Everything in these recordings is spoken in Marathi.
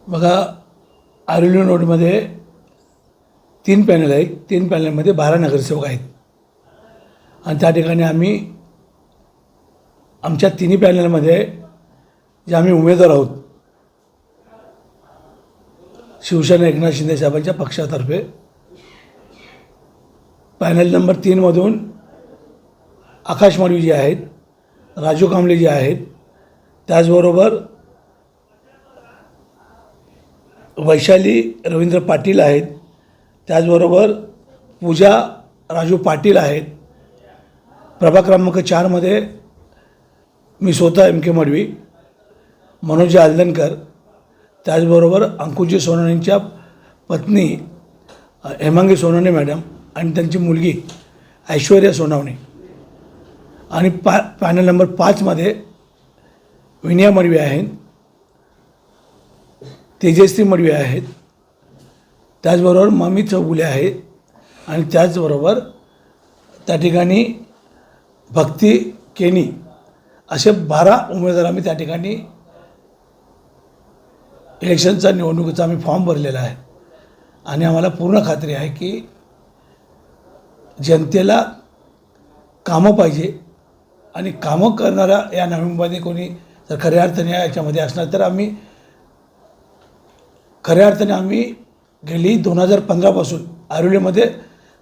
बघा, आरोली रोडमध्ये 3 पॅनल आहेत. 3 पॅनलमध्ये 12 नगरसेवक आहेत आणि त्या ठिकाणी आम्ही आमच्या तिन्ही पॅनलमध्ये जे आम्ही उमेदवार आहोत शिवसेना एकनाथ शिंदे साहेबांच्या पक्षातर्फे पॅनल नंबर 3मधून आकाश माडवी जे आहेत, राजू कांबळे जे आहेत, त्याचबरोबर वैशाली रवींद्र पाटील आहेत, त्याचबरोबर पूजा राजू पाटील आहेत. प्रभाग क्रमांक 4मध्ये मी स्वतः एम के मडवी, मनोज आलदनकर, त्याचबरोबर अंकुशजी सोनावणेंच्या पत्नी हेमांगी सोनावणे मॅडम आणि त्यांची मुलगी ऐश्वर्या सोनावणे आणि पॅनल नंबर 5मध्ये विनया मडवी आहेत, तेजश्री मडवी आहेत, त्याचबरोबर ममी चौगुले आहेत आणि त्याचबरोबर त्या ठिकाणी भक्ती केनी असे 12 उमेदवार आम्ही त्या ठिकाणी इलेक्शनचा निवडणुकीचा आम्ही फॉर्म भरलेला आहे आणि आम्हाला पूर्ण खात्री आहे की जनतेला कामं पाहिजे आणि कामं करणारा या नवी मुंबईमध्ये कोणी जर खऱ्या अर्थाने याच्यामध्ये असणार तर खऱ्या अर्थाने आम्ही गेली 2015पासून आरोलीमध्ये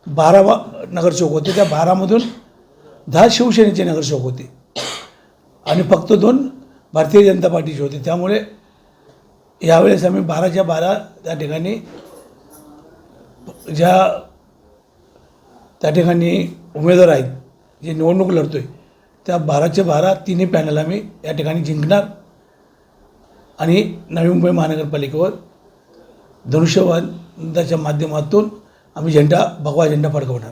12 नगरसेवक होते. त्या 12मधून 10 शिवसेनेचे नगरसेवक होते आणि फक्त 2 भारतीय जनता पार्टीचे होते. त्यामुळे यावेळेस आम्ही 12च्या 12 त्या ठिकाणी त्या ठिकाणी उमेदवार आहेत जे निवडणूक लढतो आहे त्या 12च्या 12 तिन्ही पॅनल आम्ही या ठिकाणी जिंकणार आणि नवी मुंबई महानगरपालिकेवर धनुष्यबाणाच्या माध्यमातून आम्ही भगवा झेंडा फडकवणार.